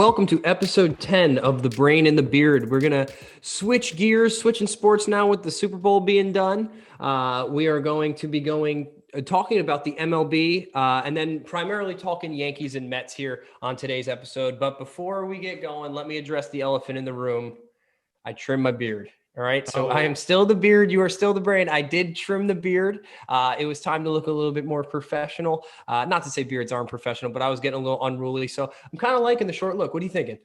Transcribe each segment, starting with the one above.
Welcome to episode 10 of The Brain and the Beard. We're going to switch gears, switching sports now with the Super Bowl being done. We are going to be talking about the MLB and then primarily talking Yankees and Mets here on today's episode. But before we get going, let me address the elephant in the room. I trim my beard. All right. So I am still the beard. You are still the brain. I did trim the beard. It was time to look a little bit more professional. Not to say beards aren't professional, but I was getting a little unruly. So I'm kind of liking the short look. What are you thinking?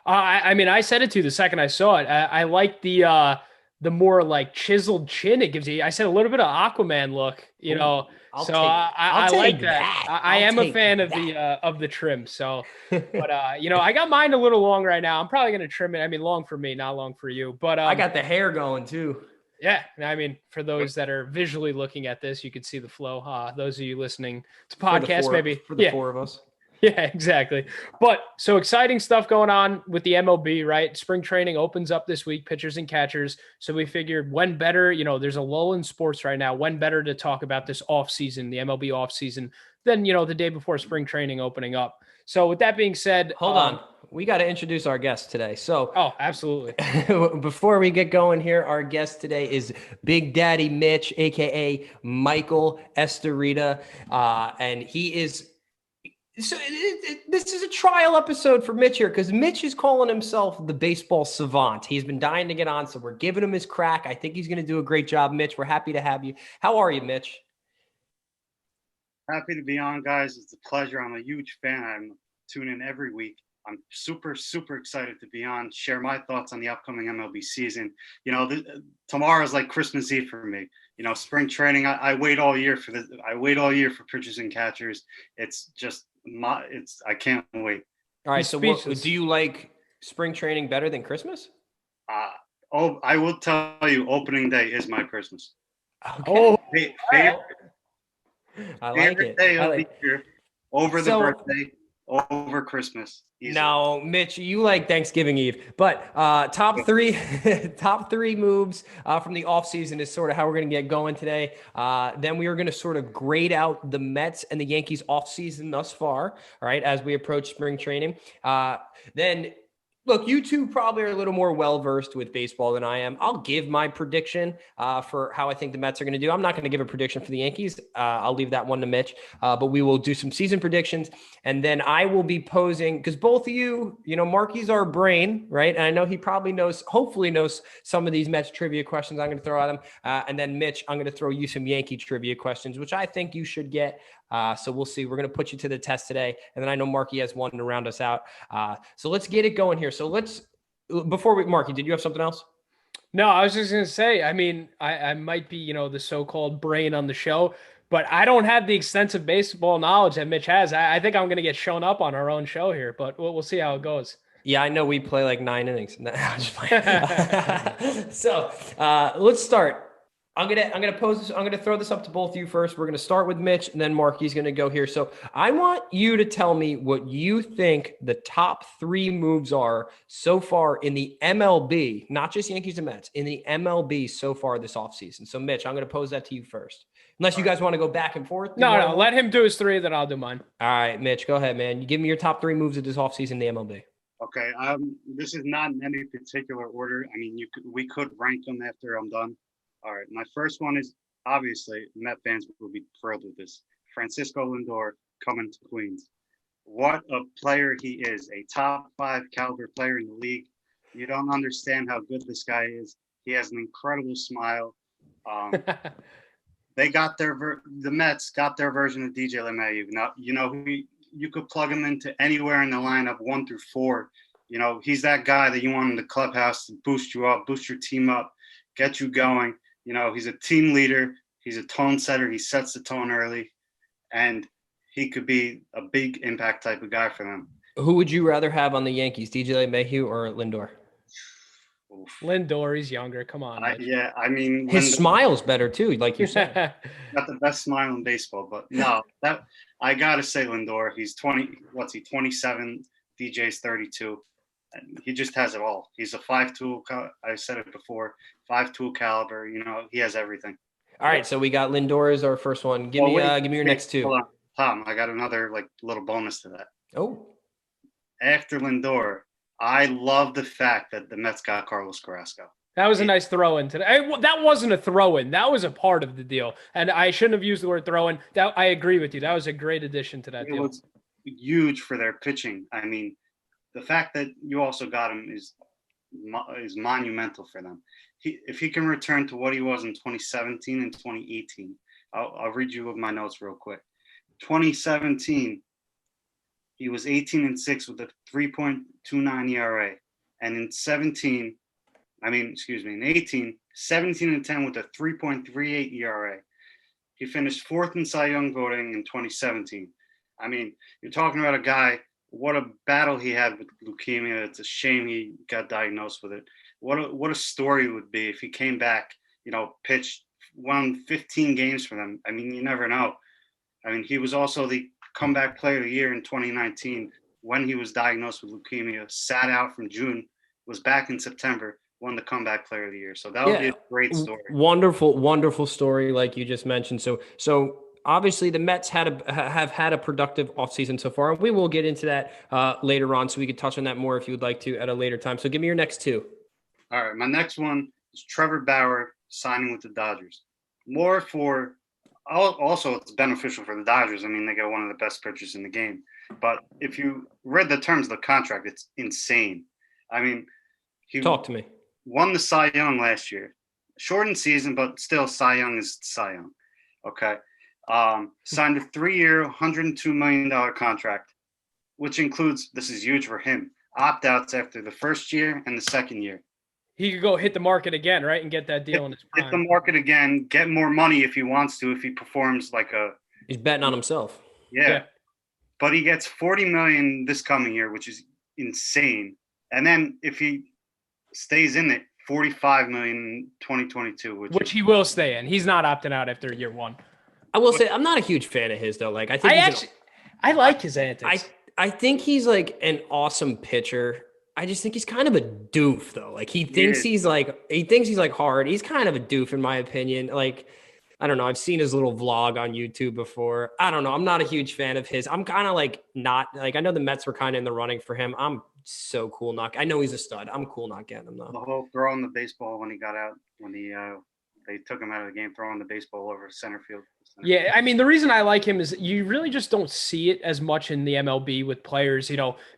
I mean, I said it to you the second I saw it. I like the more like chiseled chin it gives you. I said a little bit of Aquaman look, you know. So I like that. I am a fan of the trim. So, but I got mine a little long right now. I'm probably gonna trim it. I mean, long for me, not long for you. But I got the hair going too. Yeah, I mean, for those that are visually looking at this, you can see the flow. Those of you listening to podcast, maybe for the four of us. Yeah, exactly. But so exciting stuff going on with the MLB, right? Spring training opens up this week, pitchers and catchers. So we figured when better, there's a lull in sports right now, when better to talk about this offseason, the MLB offseason, than, the day before spring training opening up. So with that being said, hold on. We got to introduce our guest today. So, absolutely. Before we get going here, our guest today is Big Daddy Mitch, aka Michael Estorita, and he is. So this is a trial episode for Mitch here because Mitch is calling himself the baseball savant. He's been dying to get on, so we're giving him his crack. I think he's going to do a great job, Mitch. We're happy to have you. How are you, Mitch? Happy to be on, guys. It's a pleasure. I'm a huge fan. I'm tuning in every week. I'm super, super excited to be on, share my thoughts on the upcoming MLB season. Tomorrow is like Christmas Eve for me. Spring training, I wait all year for this. I wait all year for pitchers and catchers. It's just I can't wait. All right. So do you like spring training better than Christmas? I will tell you, opening day is my Christmas. Okay. Favorite day of the year over the birthday, over Christmas. Easily. No, Mitch, you like Thanksgiving Eve, but top three moves from the offseason is sort of how we're going to get going today. Then we are going to sort of grade out the Mets and the Yankees offseason thus far, all right, as we approach spring training. Then look, you two probably are a little more well-versed with baseball than I am. I'll give my prediction for how I think the Mets are going to do. I'm not going to give a prediction for the Yankees. I'll leave that one to Mitch. But we will do some season predictions. And then I will be posing, because both of you, Marky's our brain, right? And I know he probably hopefully knows some of these Mets trivia questions I'm going to throw at him. And then Mitch, I'm going to throw you some Yankee trivia questions, which I think you should get. So we'll see. We're going to put you to the test today. And then I know Marky has one to round us out. So let's get it going here. So Marky, did you have something else? No, I was just going to say, I mean, I might be, the so-called brain on the show, but I don't have the extensive baseball knowledge that Mitch has. I think I'm going to get shown up on our own show here, but we'll see how it goes. Yeah, I know we play like 9 innings. So let's start. I'm gonna throw this up to both of you first. We're gonna start with Mitch, and then Marky's gonna go here. So I want you to tell me what you think the top 3 moves are so far in the MLB, not just Yankees and Mets, in the MLB so far this offseason. So Mitch, I'm gonna pose that to you first. Unless you guys want to go back and forth. No, let him do his 3, then I'll do mine. All right, Mitch, go ahead, man. You give me your top 3 moves of this offseason in the MLB. Okay. This is not in any particular order. I mean, we could rank them after I'm done. All right, my first one is obviously Met fans will be thrilled with this. Francisco Lindor coming to Queens. What a player he is, a top 5 caliber player in the league. You don't understand how good this guy is. He has an incredible smile. The Mets got their version of DJ LeMahieu. Now, you could plug him into anywhere in the lineup, 1 through 4. He's that guy that you want in the clubhouse to boost you up, boost your team up, get you going. He's a team leader. He's a tone setter. He sets the tone early, and he could be a big impact type of guy for them. Who would you rather have on the Yankees, DJ LeMahieu or Lindor? Oof. Lindor, he's younger. Come on. I mean, his smile's better too, like you said. Got the best smile in baseball, but no, that I gotta say Lindor. He's 20. What's he? 27. DJ's 32. And he just has it all. He's a 5-tool. I said it before. 5-tool caliber. He has everything. All right, so we got Lindor as our first one. Give me your next 2. Hold on. Tom, I got another little bonus to that. Oh. after Lindor, I love the fact that the Mets got Carlos Carrasco. That was a nice throw-in today. That wasn't a throw-in. That was a part of the deal. And I shouldn't have used the word throw-in. I agree with you. That was a great addition to that deal. It was huge for their pitching. I mean, the fact that you also got him is monumental for them. If he can return to what he was in 2017 and 2018, I'll read you my notes real quick. 2017, he was 18-6 with a 3.29 ERA. And in 18, 17-10 with a 3.38 ERA. He finished 4th in Cy Young voting in 2017. I mean, you're talking about a guy, what a battle he had with leukemia. It's a shame he got diagnosed with it. What a story it would be if he came back, pitched, won 15 games for them. I mean, you never know. I mean, he was also the comeback player of the year in 2019 when he was diagnosed with leukemia, sat out from June, was back in September, won the comeback player of the year. So that would be a great story. Wonderful, wonderful story, like you just mentioned. So obviously the Mets have had a productive offseason so far. We will get into that later on, so we could touch on that more if you would like to at a later time. So give me your next two. All right, my next one is Trevor Bauer signing with the Dodgers. Also, it's beneficial for the Dodgers. I mean, they got one of the best pitchers in the game. But if you read the terms of the contract, it's insane. I mean, talk to me. Won the Cy Young last year. Shortened season, but still Cy Young is Cy Young. Okay. Signed a 3-year, $102 million contract, which includes, this is huge for him, opt-outs after the first year and the second year. He could go hit the market again, right, and get that deal in his prime. Hit the market again, get more money if he wants to, if he performs He's betting on himself. Yeah. But he gets $40 million this coming year, which is insane. And then if he stays in it, $45 million in 2022. Which he will stay in. He's not opting out after year one. I will say I'm not a huge fan of his, though. Like, I like his antics. I think he's like an awesome pitcher. I just think he's kind of a doof, though. Like, he thinks he's hard. He's kind of a doof, in my opinion. Like, I don't know. I've seen his little vlog on YouTube before. I don't know. I'm not a huge fan of his. I'm kind of I know the Mets were kind of in the running for him. I'm so cool I know he's a stud. I'm cool not getting him, though. The whole throwing the baseball when he got out, when they took him out of the game, throwing the baseball over center field. Yeah, I mean, the reason I like him is you really just don't see it as much in the MLB with players,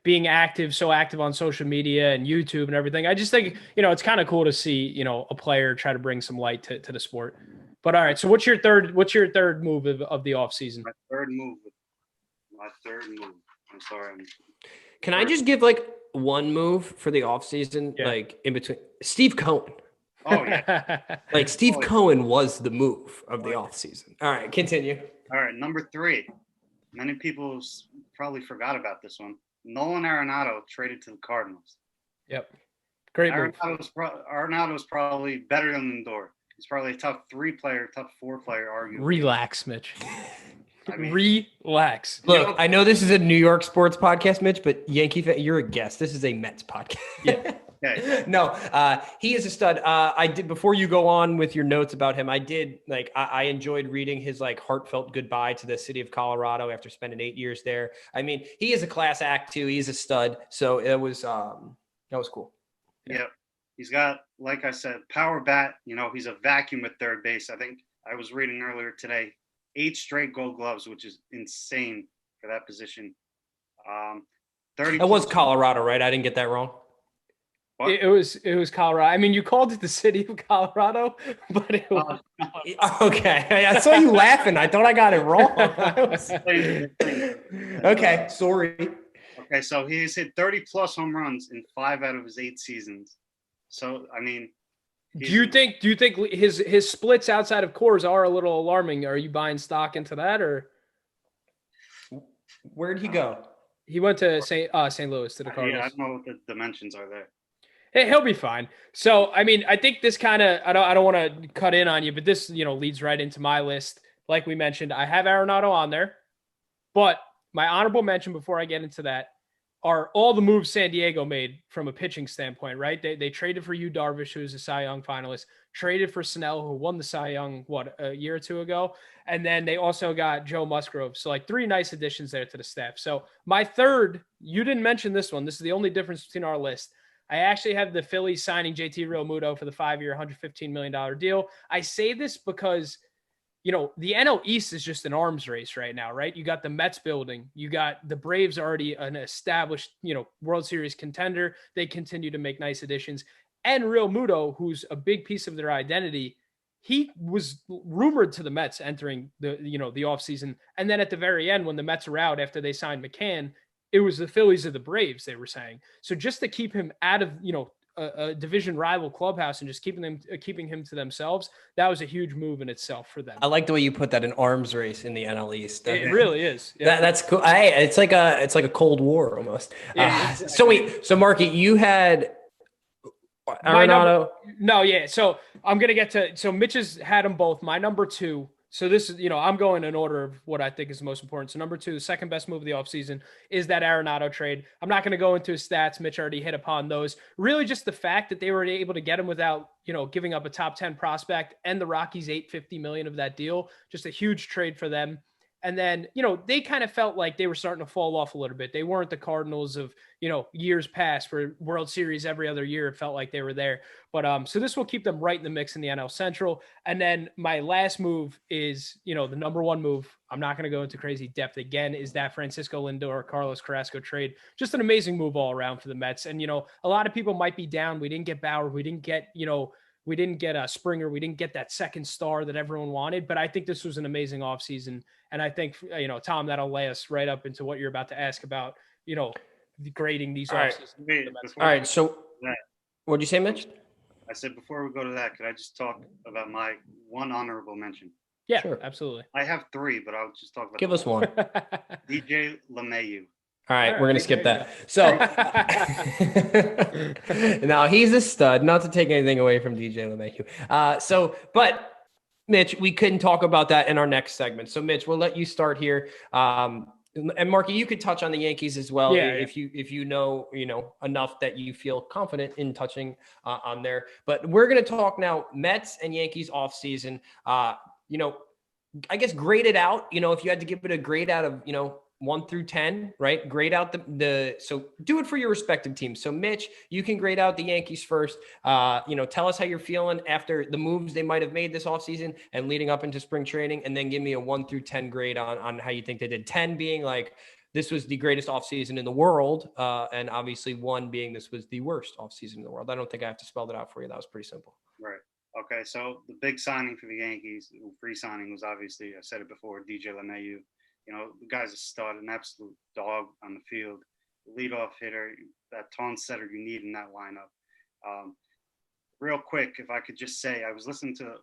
being so active on social media and YouTube and everything. I just think, it's kind of cool to see, a player try to bring some light to the sport. But all right, so what's your third move of the offseason? My third move. I'm sorry. Can I just give one move for the offseason, in between? Steve Cohen. Oh, yeah. Steve Cohen was the move of the offseason. All right, continue. All right, number 3. Many people probably forgot about this one. Nolan Arenado traded to the Cardinals. Yep. Great move. Arenado's probably better than Lindor. He's probably a top 4 player, arguably. Relax, Mitch. I mean, relax. Look, I know this is a New York sports podcast, Mitch, but Yankee fan, you're a guest. This is a Mets podcast. Yeah. Okay. No, he is a stud. I did, before you go on with your notes about him, I did I enjoyed reading his heartfelt goodbye to the city of Colorado after spending 8 years there. I mean, he is a class act too. He's a stud. So it was that was cool. Yeah. He's got, like I said, power bat. He's a vacuum at third base. I think I was reading earlier today, 8 straight Gold Gloves, which is insane for that position. 30. It was Colorado, right? I didn't get that wrong. It was Colorado. I mean, you called it the city of Colorado, but it was okay. I saw you laughing. I thought I got it wrong. Okay, sorry. Okay, so he's hit 30+ home runs in 5 out of his 8 seasons. So I mean, do you think his splits outside of Coors are a little alarming? Are you buying stock into that, or where'd he go? He went to St. Louis to the Cardinals. Yeah, I don't know what the dimensions are there. Hey, he'll be fine. So, I mean, I think this kind of, I don't want to cut in on you, but this, leads right into my list. Like we mentioned, I have Arenado on there, but my honorable mention before I get into that, are all the moves San Diego made from a pitching standpoint, right? They traded for Yu Darvish, who's a Cy Young finalist, traded for Snell, who won the Cy Young, a year or two ago. And then they also got Joe Musgrove. So like 3 nice additions there to the staff. So my third, you didn't mention this one. This is the only difference between our list. I actually have the Phillies signing JT Realmuto for the 5-year, $115 million deal. I say this because the NL East is just an arms race right now, right? You got the Mets building. You got the Braves already an established, World Series contender. They continue to make nice additions. And Realmuto, who's a big piece of their identity, he was rumored to the Mets entering the offseason. And then at the very end, when the Mets are out after they signed McCann, it was the Phillies or the Braves, they were saying. So just to keep him out of, a division rival clubhouse and just keeping him to themselves, that was a huge move in itself for them. I like the way you put that, an arms race in the NL East. It really is. Yeah. That's cool. It's like a Cold War almost. Yeah, exactly. So Marky, you had Arenado. So I'm gonna get to. So Mitch has had them both. My number 2. So this is, I'm going in order of what I think is the most important. So number 2, the second best move of the offseason is that Arenado trade. I'm not going to go into his stats. Mitch already hit upon those. Really just the fact that they were able to get him without, giving up a top 10 prospect and the Rockies $850 million of that deal. Just a huge trade for them. And then, they kind of felt like they were starting to fall off a little bit. They weren't the Cardinals of, years past where World Series every other year, it felt like they were there. But so this will keep them right in the mix in the NL Central. And then my last move is, the number 1 move. I'm not going to go into crazy depth again, is that Francisco Lindor, Carlos Carrasco trade. Just an amazing move all around for the Mets. And, a lot of people might be down. We didn't get Bauer. We didn't get a Springer. We didn't get that second star that everyone wanted, but I think this was an amazing offseason. And I think, Tom, that'll lay us right up into what you're about to ask about, grading these offseasons. All right. So what'd you say, Mitch? I said, before we go to that, could I just talk about my one honorable mention? Yeah, sure. Absolutely. I have 3, but I'll just talk about Give us one. DJ LeMahieu. All right, we're going to skip that. So now he's a stud, not to take anything away from DJ LeMahieu. But Mitch, we couldn't talk about that in our next segment. So Mitch, we'll let you start here. And Marky, you could touch on the Yankees as well. If you know enough that you feel confident in touching on there. But we're going to talk now Mets and Yankees offseason. I guess grade it out, if you had to give it a grade out of, 1 through 10, right? Grade out so do it for your respective teams. So Mitch, you can grade out the Yankees first. Tell us how you're feeling after the moves they might have made this offseason and leading up into spring training, and then give me a 1 through 10 grade on how you think they did. 10 being like, this was the greatest offseason in the world. And obviously 1 being this was the worst offseason in the world. I don't think I have to spell that out for you. That was pretty simple. Right. Okay. So the big signing for the Yankees, free signing, was obviously, I said it before, DJ LeMahieu. The guy's a stud, an absolute dog on the field, leadoff hitter, that tone setter you need in that lineup. Real quick, if I could just say, I was listening to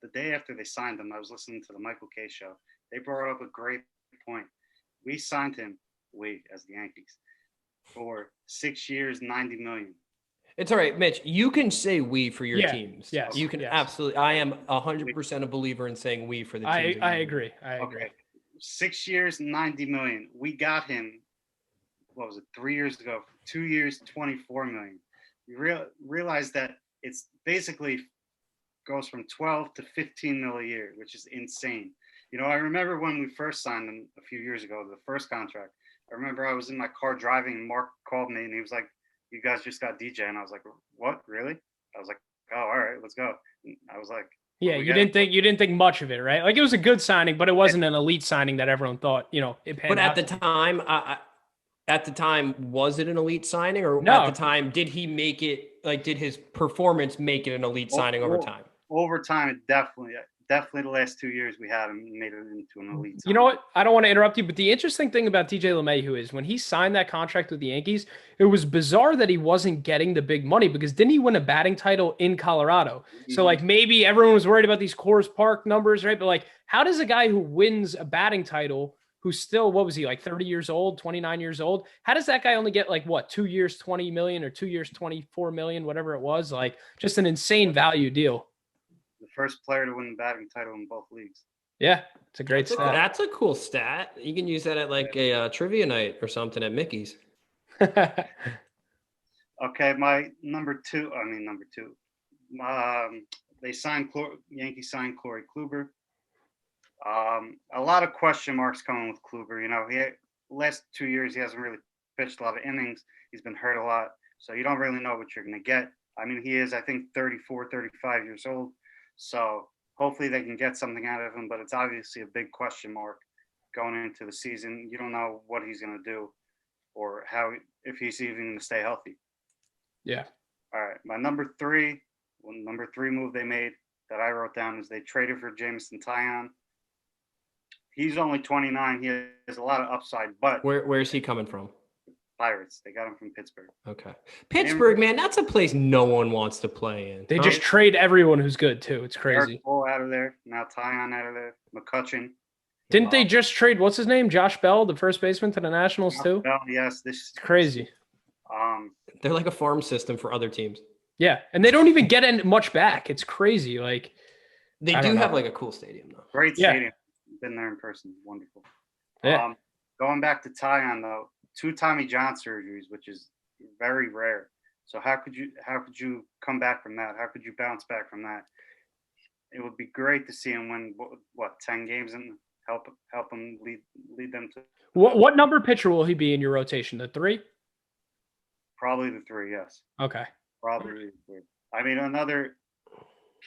the day after they signed him, I was listening to the Michael Kay show. They brought up a great point. We signed him, as the Yankees, for 6 years, $90 million. It's all right, Mitch. You can say we for your teams. Yes, you can absolutely. I am 100% a believer in saying we for the teams. I agree. Okay. 6 years, $90 million. We got him, 3 years ago? 2 years, $24 million. You realize that it's basically goes from 12 to 15 mil a year, which is insane. I remember when we first signed him a few years ago, the first contract. I remember I was in my car driving and Mark called me and he was like, "You guys just got DJ." And I was like, "What? Really?" I was like, "Oh, all right, let's go." And I was like, yeah, you didn't think much of it, right? Like, it was a good signing, but it wasn't an elite signing that everyone thought, it panned out. At the time, was it an elite signing, or no. At the time, did he make it? Like, did his performance make it an elite signing over time? Over time, it definitely the last 2 years we had him made it into an elite signing. You know what? I don't want to interrupt you, but the interesting thing about DJ LeMahieu is when he signed that contract with the Yankees, it was bizarre that he wasn't getting the big money, because didn't he win a batting title in Colorado? Mm-hmm. So like, maybe everyone was worried about these Coors Park numbers, right? But like, how does a guy who wins a batting title, who's still, what was he, like 30 years old, 29 years old? How does that guy only get 2 years, 20 million, or 2 years, 24 million, whatever it was? Like, just an insane value deal. The first player to win the batting title in both leagues. Yeah, it's a great stat. That's a cool stat. You can use that at a trivia night or something at Mickey's. Okay, my number two. They signed Yankees signed Corey Kluber. A lot of question marks coming with Kluber. You know, last 2 years he hasn't really pitched a lot of innings. He's been hurt a lot, so you don't really know what you're going to get. I mean, he is, I think, 34, 35 years old. So hopefully they can get something out of him, but it's obviously a big question mark going into the season. You don't know what he's going to do or if he's even going to stay healthy. Yeah. All right. My number three move they made that I wrote down is they traded for Jameson Taillon. He's only 29. He has a lot of upside, but where's he coming from? Pirates. They got him from Pittsburgh. Okay. Pittsburgh, man, that's a place no one wants to play in. They just trade everyone who's good, too. It's crazy. Eric Cole out of there. Now Taillon out of there. McCutchen. Didn't they just trade, what's his name? Josh Bell, the first baseman, to the Nationals, too? Bell, yes. This is crazy. They're like a farm system for other teams. Yeah, and they don't even get much back. It's crazy. Like they do have like a cool stadium, though. Great stadium. Been there in person. Wonderful. Yeah. Going back to Taillon, though, 2 Tommy John surgeries, which is very rare. So how could you come back from that? How could you bounce back from that? It would be great to see him win 10 games and help him lead them to. What number pitcher will he be in your rotation? The 3? Probably the 3, yes. Okay. Probably the 3. I mean, another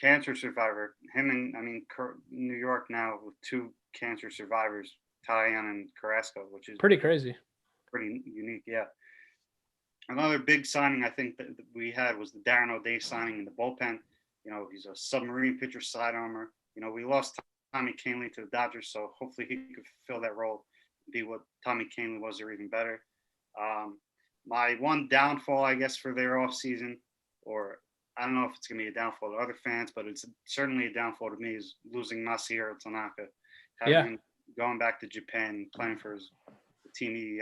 cancer survivor. New York now with 2 cancer survivors, Taillon and Carrasco, which is pretty crazy. Pretty unique, yeah. Another big signing I think that we had was the Darren O'Day signing in the bullpen. You know, he's a submarine pitcher, sidearmer. You know, we lost Tommy Kahnle to the Dodgers, so hopefully he could fill that role, be what Tommy Kahnle was or even better. My one downfall, I guess, for their offseason, or I don't know if it's going to be a downfall to other fans, but it's certainly a downfall to me, is losing Masahiro Tanaka. Him going back to Japan and playing for the team he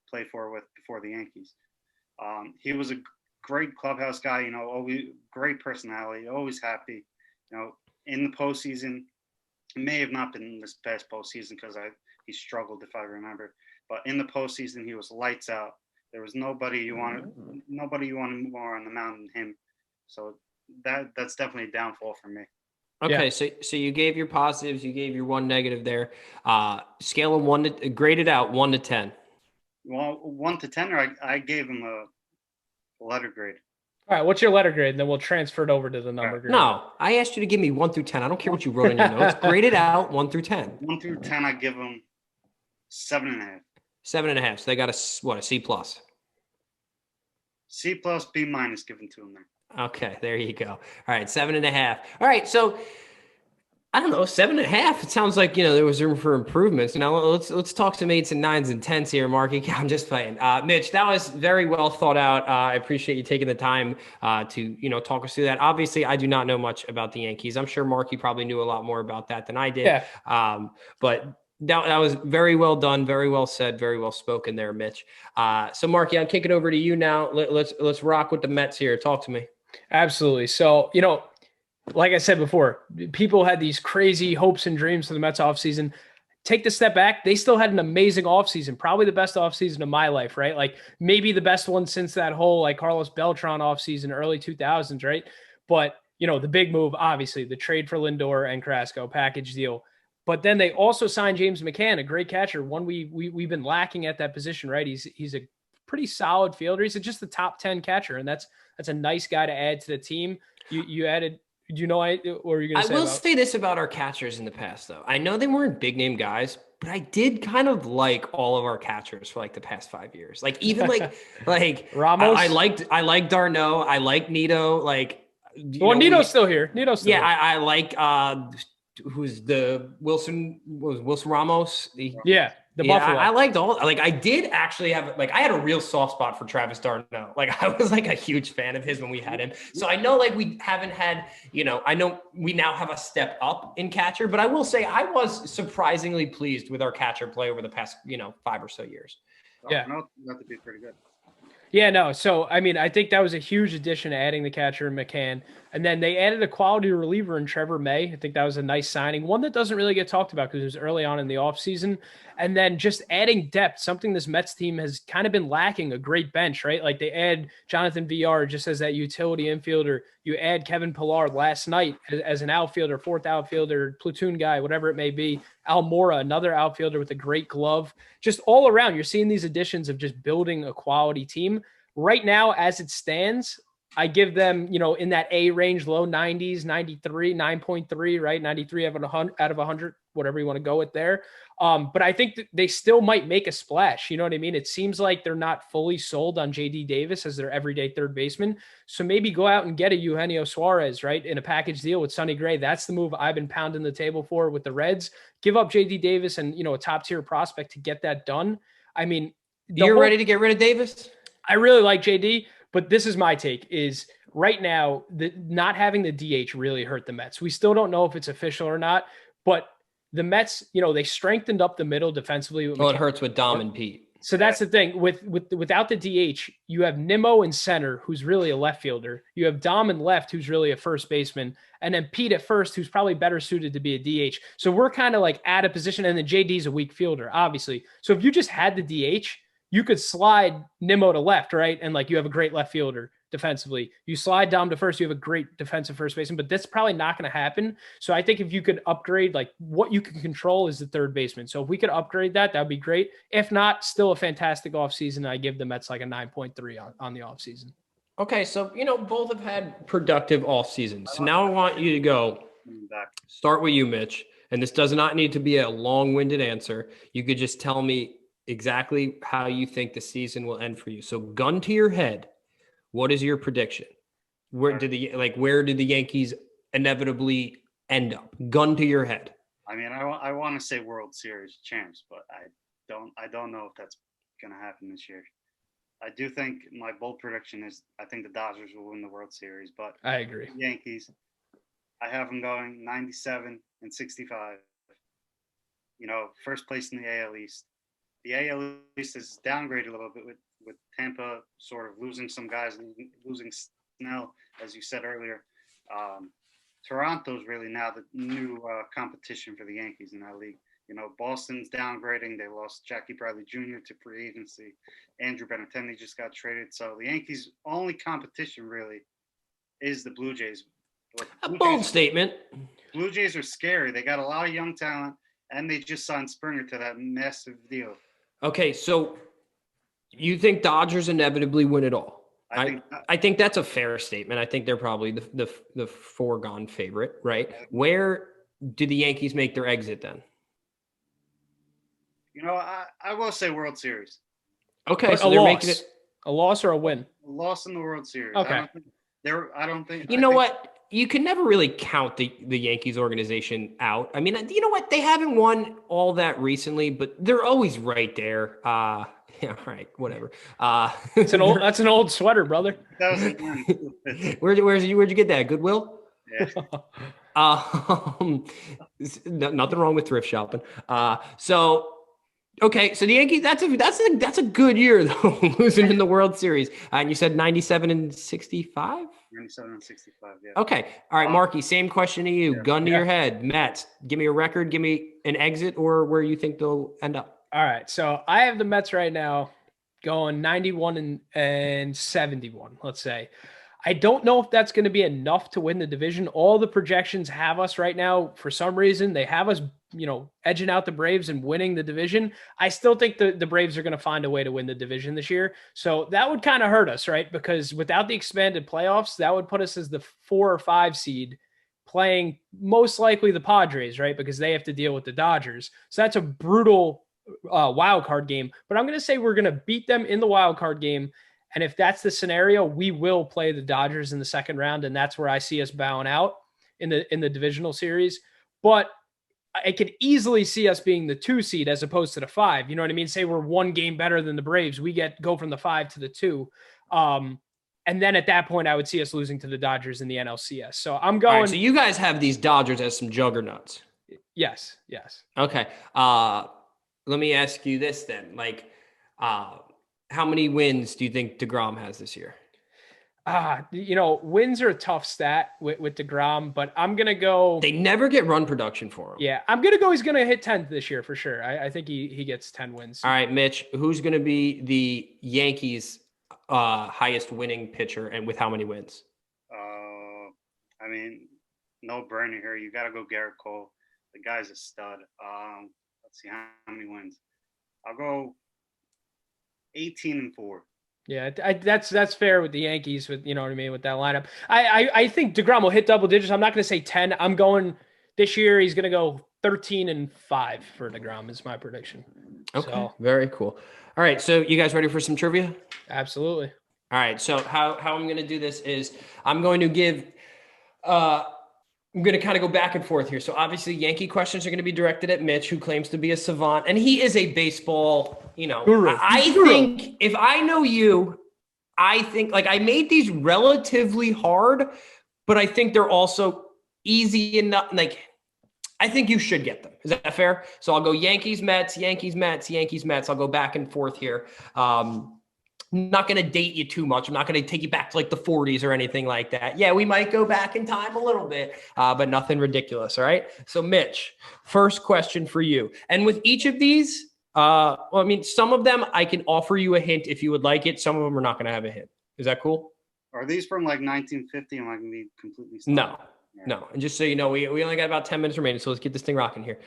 played before the Yankees. He was a great clubhouse guy, you know, always great personality, always happy. You know, in the postseason, it may have not been this past postseason because he struggled, if I remember. But in the postseason, he was lights out. There was nobody you wanted more on the mound than him. So that's definitely a downfall for me. Okay, so you gave your positives, you gave your one negative there. Scale of graded out 1 to 10. Well, 1 to 10, or I gave him a letter grade. All right, what's your letter grade? And then we'll transfer it over to the number grade. No, I asked you to give me 1 through 10. I don't care what you wrote in your notes. Graded out 1 through 10. 1 through 10, I give him 7.5. 7.5. So they got a C plus. C plus, B minus given to him there. Okay, there you go. All right, 7.5. All right, so I don't know, 7.5. It sounds like, you know, there was room for improvements. Now let's talk some 8s and 9s and 10s here, Marky. I'm just playing. Mitch, that was very well thought out. I appreciate you taking the time to, you know, talk us through that. Obviously, I do not know much about the Yankees. I'm sure Marky probably knew a lot more about that than I did. Yeah. But that was very well done, very well said, very well spoken there, Mitch. So Marky, I'll kick it over to you now. Let's rock with the Mets here. Talk to me. Absolutely. So, you know, like I said before, people had these crazy hopes and dreams for the Mets offseason. Take the step back. They still had an amazing offseason, probably the best offseason of my life, right? Like maybe the best one since that whole like Carlos Beltran offseason, early 2000s, right? But, you know, the big move, obviously, the trade for Lindor and Carrasco, package deal. But then they also signed James McCann, a great catcher, one we've been lacking at that position, right? He's a pretty solid fielder. He's just the top 10 catcher, and that's a nice guy to add to the team. You added. Do you know what were you going to say? I will say this about our catchers in the past, though. I know they weren't big name guys, but I did kind of like all of our catchers for like the past 5 years. Like even like Ramos. I liked Darno. I like Nito. Like Nito's still here. Nito's still here. I like who's the Wilson Ramos. The Buffalo. I liked all. Like I did actually have I had a real soft spot for Travis d'Arnaud. Like I was like a huge fan of his when we had him. So I know like we haven't had, you know, I know we now have a step up in catcher, but I will say I was surprisingly pleased with our catcher play over the past, you know, 5 or so years. Yeah, that would be pretty good. Yeah, no. So, I mean, I think that was a huge addition, adding the catcher in McCann. And then they added a quality reliever in Trevor May. I think that was a nice signing, one that doesn't really get talked about because it was early on in the offseason. And then just adding depth, something this Mets team has kind of been lacking, a great bench, right? Like they add Jonathan VR just as that utility infielder. You add Kevin Pillar last night as an outfielder, fourth outfielder, platoon guy, whatever it may be. Almora, another outfielder with a great glove. Just all around, you're seeing these additions of just building a quality team. Right now, as it stands, I give them, in that A range, low 90s, 93, 9.3, right? 93 out of 100, whatever you want to go with there. But I think that they still might make a splash. You know what I mean? It seems like they're not fully sold on JD Davis as their everyday third baseman. So maybe go out and get a Eugenio Suarez, right? In a package deal with Sonny Gray. That's the move I've been pounding the table for with the Reds. Give up JD Davis and, a top tier prospect to get that done. I mean, you're ready to get rid of Davis? I really like JD, but this is my take is right now, not having the DH really hurt the Mets. We still don't know if it's official or not, but the Mets, they strengthened up the middle defensively. Well, it hurts with Dom and Pete. So that's the thing. Without the DH, you have Nimmo in center, who's really a left fielder. You have Dom in left, who's really a first baseman. And then Pete at first, who's probably better suited to be a DH. So we're kind of like at a position, and then JD's a weak fielder, obviously. So if you just had the DH, you could slide Nimmo to left, right? And like you have a great left fielder defensively. You slide Dom to first, you have a great defensive first baseman, but that's probably not going to happen. So I think if you could upgrade, like what you can control is the third baseman. So if we could upgrade that, that'd be great. If not, still a fantastic offseason. I give the Mets like a 9.3 on the offseason. Okay, so, both have had productive off seasons. So now I want you to go start with you, Mitch. And this does not need to be a long-winded answer. You could just tell me exactly how you think the season will end for you. So gun to your head, what is your prediction? Where did the Yankees inevitably end up? Gun to your head. I mean, I want to say World Series champs, but I don't know if that's going to happen this year. I do think my bold prediction is I think the Dodgers will win the World Series, but I agree. Yankees, I have them going 97 and 65. First place in the AL East. The AL East is downgraded a little bit with Tampa sort of losing some guys, losing Snell, as you said earlier. Toronto's really now the new competition for the Yankees in that league. Boston's downgrading. They lost Jackie Bradley Jr. to free agency. Andrew Benintendi just got traded. So the Yankees' only competition really is the Blue Jays. Bold statement. Blue Jays are scary. They got a lot of young talent, and they just signed Springer to that massive deal. Okay, so you think Dodgers inevitably win it all? I think that's a fair statement. I think they're probably the foregone favorite, right? Where do the Yankees make their exit then? I will say World Series. Okay, so they're making it a loss or a win? A loss in the World Series. Okay. I don't think. You know what? You can never really count the Yankees organization out. I mean, you know what? They haven't won all that recently, but they're always right there. Yeah, right. Whatever. That's an old sweater, brother. Where'd you get that? Goodwill? Yeah. Nothing wrong with thrift shopping. Okay, so the Yankees, that's a good year though, losing in the World Series. And you said 97 and 65? 97 and 65, yeah. Okay. All right, Marky, same question to you. Yeah. Gun to your head. Mets, give me a record, give me an exit or where you think they'll end up. All right. So I have the Mets right now going 91 and 71, let's say. I don't know if that's going to be enough to win the division. All the projections have us right now, for some reason, they have us, edging out the Braves and winning the division. I still think the Braves are going to find a way to win the division this year. So that would kind of hurt us, right? Because without the expanded playoffs, that would put us as the 4 or 5 seed playing most likely the Padres, right? Because they have to deal with the Dodgers. So that's a brutal wild card game. But I'm going to say we're going to beat them in the wild card game. And if that's the scenario, we will play the Dodgers in the second round, and that's where I see us bowing out in the divisional series. But I could easily see us being the 2 seed as opposed to the 5. You know what I mean? Say we're 1 game better than the Braves, we go from the 5 to the 2. And then at that point, I would see us losing to the Dodgers in the NLCS. So I'm going. All right, so you guys have these Dodgers as some juggernauts. Yes. Okay. Let me ask you this then, How many wins do you think DeGrom has this year? Wins are a tough stat with DeGrom, but I'm gonna go. They never get run production for him. Yeah, I'm gonna go. He's gonna hit 10 this year for sure. I think he gets 10 wins. All right, Mitch, who's gonna be the Yankees' highest winning pitcher, and with how many wins? I mean, no brainer here. You got to go Garrett Cole. The guy's a stud. Let's see how many wins. I'll go 18-4. Yeah, that's fair with the Yankees. With you know what I mean with that lineup. I think DeGrom will hit double digits. I'm not going to say 10. I'm going this year. He's going to go 13-5 for DeGrom is my prediction. Okay, so, very cool. All right, so you guys ready for some trivia? Absolutely. All right, so how I'm going to do this is I'm going to give I'm going to kind of go back and forth here. So obviously Yankee questions are going to be directed at Mitch, who claims to be a savant, and he is a baseball, Guru. I think if I know you, I think like I made these relatively hard, but I think they're also easy enough. Like I think you should get them. Is that fair? So I'll go Yankees, Mets, Yankees, Mets, Yankees, Mets. I'll go back and forth here. I'm not going to date you too much. I'm not going to take you back to like the 40s or anything like that. Yeah, we might go back in time a little bit, but nothing ridiculous. All right. So Mitch, first question for you. And with each of these, some of them I can offer you a hint if you would like it. Some of them are not going to have a hint. Is that cool? Are these from like 1950? Am I going to be completely stuck? No. And just so you know, we only got about 10 minutes remaining. So let's get this thing rocking here.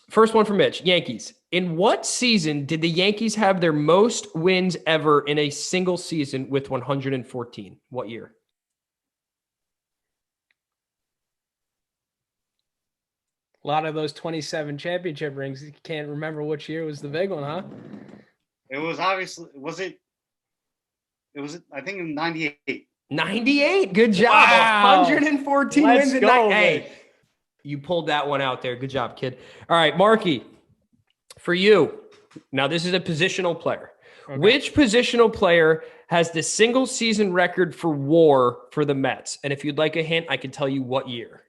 First one for Mitch, Yankees. In what season did the Yankees have their most wins ever in a single season with 114? What year? A lot of those 27 championship rings. You can't remember which year was the big one, huh? It was obviously, I think in 98. 98. Good job. Wow. 114 wins in 98. Hey, you pulled that one out there. Good job, kid. All right, Marky, for you. Now, this is a positional player. Okay. Which positional player has the single season record for WAR for the Mets? And if you'd like a hint, I can tell you what year.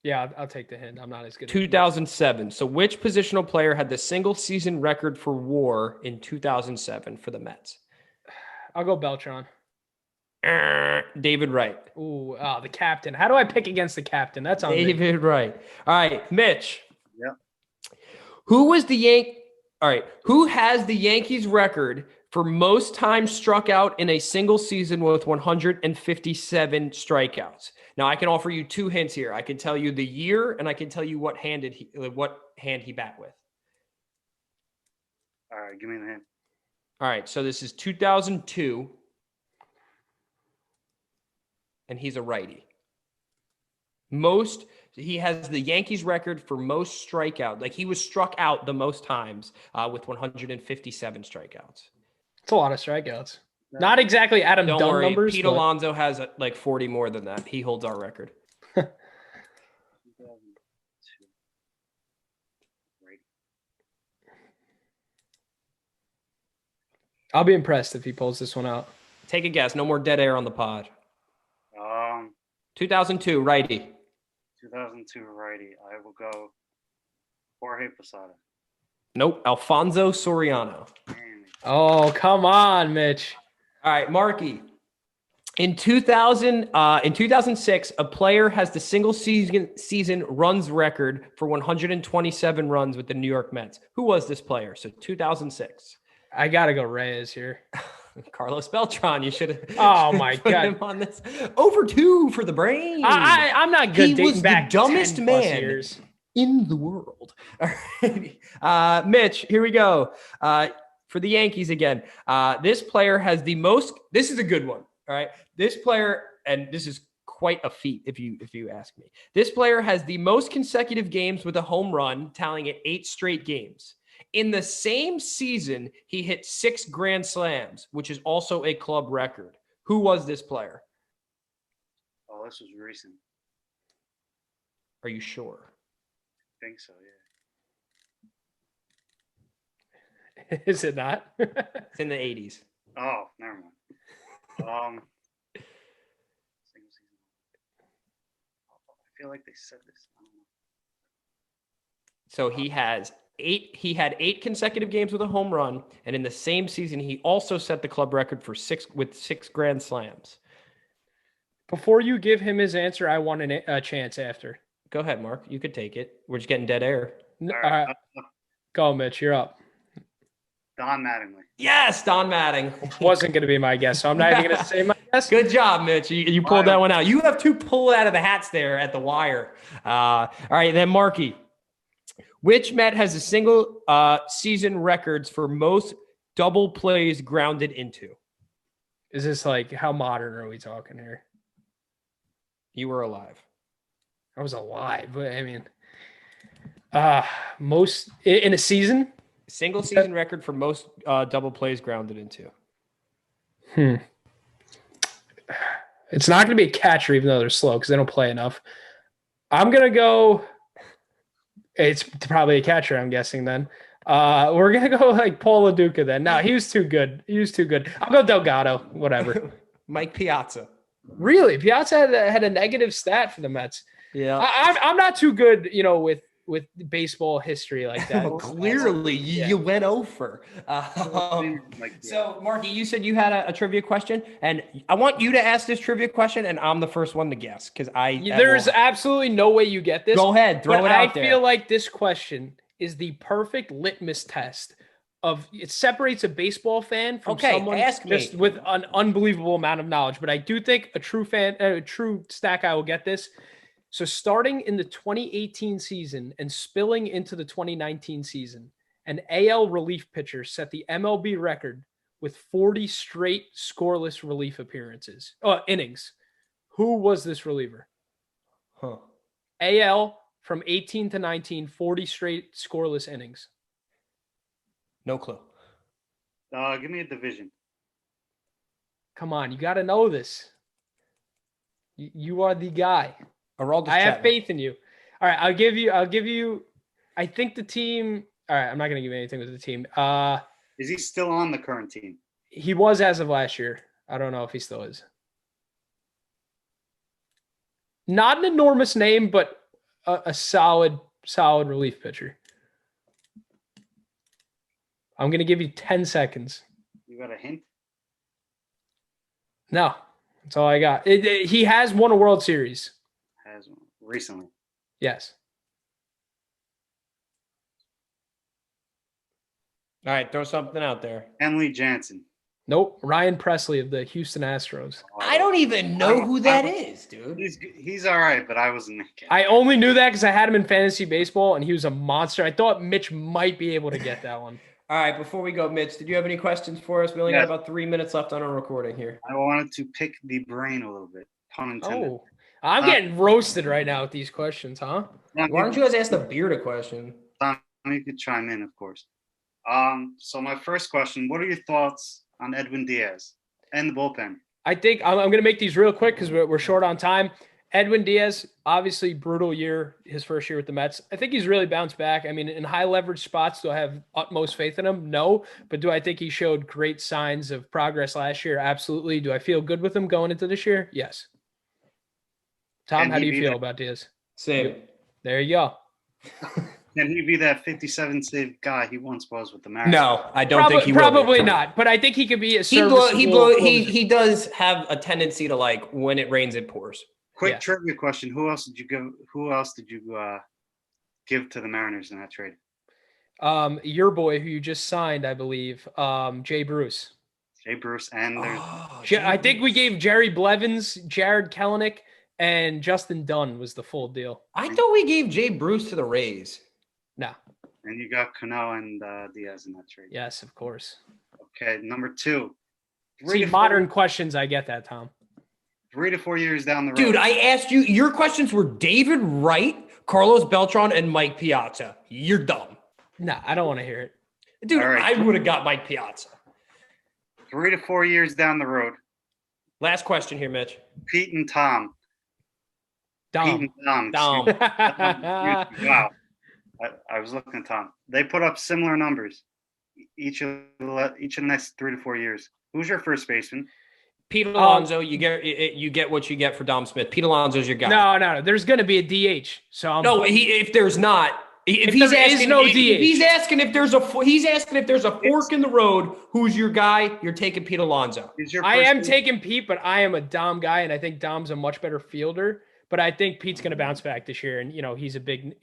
Yeah, I'll take the hint. I'm not as good. 2007. So which positional player had the single season record for WAR in 2007 for the Mets? I'll go Beltran. David Wright. Ooh, the captain. How do I pick against the captain? That's on David Wright. All right, Mitch. Yep. Who has the Yankees record for most times struck out in a single season with 157 strikeouts? Now, I can offer you two hints here. I can tell you the year, and I can tell you what hand he bat with. All right, give me the hint. All right, so this is 2002, and he's a righty. He has the Yankees record for most strikeout. Like he was struck out the most times with 157 strikeouts. It's a lot of strikeouts. Not exactly Adam Dunn numbers. Pete Alonso has like 40 more than that. He holds our record. I'll be impressed if he pulls this one out. Take a guess. No more dead air on the pod. 2002, righty. 2002, righty. I will go Jorge Posada. Nope. Alfonso Soriano. Oh, come on, Mitch. All right, Marky. In 2006, a player has the single season runs record for 127 runs with the New York Mets. Who was this player? So 2006. I gotta go Reyes here. Carlos Beltran. You should have. Oh my God! Him on this. Over 2 for the brain. I'm not good. He was the dumbest man years in the world. All right. Mitch, here we go. For the Yankees again. This player has the most. This is a good one. All right. This player, and this is quite a feat if you ask me. This player has the most consecutive games with a home run, tallying at 8 straight games. In the same season, he hit 6 grand slams, which is also a club record. Who was this player? Oh, this was recent. Are you sure? I think so, yeah. Is it not? It's in the 80s. Oh, never mind. Single season. I feel like they said this. I don't know. So he has had 8 consecutive games with a home run, and in the same season, he also set the club record for 6 grand slams. Before you give him his answer, I want a chance after. Go ahead, Mark. You could take it. We're just getting dead air. All right. Go, Mitch. You're up. Don Mattingly. Yes, Don Mattingly. Wasn't going to be my guess, so I'm not even going to say my guess. Good job, Mitch. You pulled that one out. You have 2 pulled out of the hats there at the wire. All right, then Marky. Which Met has a single season records for most double plays grounded into? Is this like, how modern are we talking here? You were alive. I was alive, but I mean, most in a season? Single season record for most double plays grounded into. It's not going to be a catcher, even though they're slow because they don't play enough. I'm going to go. It's probably a catcher, I'm guessing then. We're going to go like Paul LaDuca then. No, he was too good. I'll go Delgado, whatever. Mike Piazza. Really? Piazza had a negative stat for the Mets. Yeah. I'm not too good, with baseball history like that. Clearly, you went over. So, Marky, you said you had a trivia question, and I want you to ask this trivia question, and I'm the first one to guess because there's absolutely no way you get this. Go ahead, throw it out there. I feel like this question is the perfect litmus test of it separates a baseball fan from someone just with an unbelievable amount of knowledge. But I do think a true stat guy will get this. So starting in the 2018 season and spilling into the 2019 season, an AL relief pitcher set the MLB record with 40 straight scoreless relief innings. Who was this reliever? AL from 18 to 19, 40 straight scoreless innings. No clue. Give me a division. Come on, you got to know this. You are the guy. I have faith in you. All right, I'll give you. I think the team. All right, I'm not going to give you anything with the team. Is he still on the current team? He was as of last year. I don't know if he still is. Not an enormous name, but a solid relief pitcher. I'm going to give you 10 seconds. You got a hint? No, that's all I got. He has won a World Series. Has one recently. Yes. All right, throw something out there. Kenley Jansen. Nope. Ryan Presley of the Houston Astros. I don't even know who that is, dude. He's all right, but I wasn't. I only knew that because I had him in fantasy baseball, and he was a monster. I thought Mitch might be able to get that one. All right, before we go, Mitch, did you have any questions for us? We only got about 3 minutes left on our recording here. I wanted to pick the brain a little bit. Pun intended. Oh, I'm getting roasted right now with these questions, huh? Why don't you guys ask the Beard a question? You could chime in, of course. So my first question, what are your thoughts on Edwin Diaz and the bullpen? I think I'm going to make these real quick because we're short on time. Edwin Diaz, obviously brutal year, his first year with the Mets. I think he's really bounced back. I mean, in high leverage spots, do I have utmost faith in him? No. But do I think he showed great signs of progress last year? Absolutely. Do I feel good with him going into this year? Yes. Tom, how do you feel about Diaz? Same. There you go. Can he be that 57 save guy he once was with the Mariners? No, I don't think he will. Probably not, but I think he could be a serviceable. He does have a tendency to, like, when it rains, it pours. Quick trivia question: Who else did you give to the Mariners in that trade? Your boy, who you just signed, I believe, Jay Bruce. Jay Bruce, and I think we gave Jerry Blevins, Jared Kelenic, and Justin Dunn was the full deal. I thought we gave Jay Bruce to the Rays. No. And you got Cano and Diaz in that trade. Yes, of course. Okay, number 2. Modern questions, I get that, Tom. 3 to 4 years down the road. Dude, I asked you, your questions were David Wright, Carlos Beltran, and Mike Piazza. You're dumb. No, I don't want to hear it. Dude, right. I would have got Mike Piazza. 3 to 4 years down the road. Last question here, Mitch. Pete and Tom. Dom. Wow. I was looking at Tom. They put up similar numbers each of the next 3 to 4 years. Who's your first baseman? Pete Alonso. You get what you get for Dom Smith. Pete Alonso's your guy. No. There's going to be a DH. So if there's not, If he's asking, no if DH. he's asking if there's a fork in the road, who's your guy? You're taking Pete Alonso. I am taking Pete, but I am a Dom guy, and I think Dom's a much better fielder. But I think Pete's going to bounce back this year, and he's a big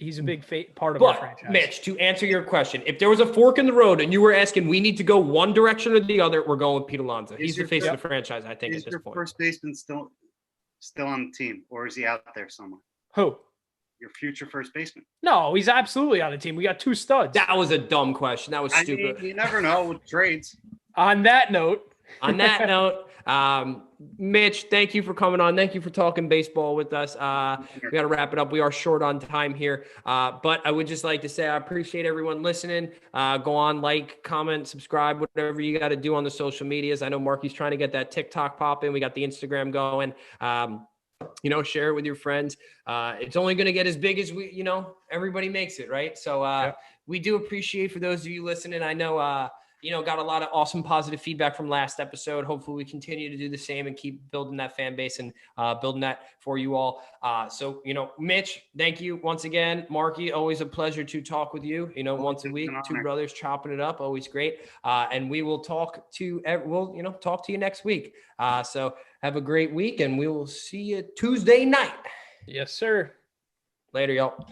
part of our franchise. Mitch, to answer your question, if there was a fork in the road and you were asking, we need to go one direction or the other, we're going with Pete Alonso. He's the face of the franchise, I think, at this point. Is your first baseman still on the team, or is he out there somewhere? Who? Your future first baseman. No, he's absolutely on the team. We got 2 studs. That was a dumb question. That was stupid. I mean, you never know with trades. On that note, Mitch, thank you for coming on. Thank you for talking baseball with us. We got to wrap it up. We are short on time here. But I would just like to say I appreciate everyone listening. Go on, like, comment, subscribe, whatever you got to do on the social medias. I know Marky's trying to get that TikTok popping. We got the Instagram going. Share it with your friends. It's only going to get as big as everybody makes it, right? So we do appreciate for those of you listening. I know, got a lot of awesome positive feedback from last episode. Hopefully we continue to do the same and keep building that fan base and building that for you all. So, Mitch, thank you once again. Marky, always a pleasure to talk with you, once a week, 2 brothers chopping it up. Always great. And we will talk to you next week. So have a great week and we will see you Tuesday night. Yes, sir. Later, y'all.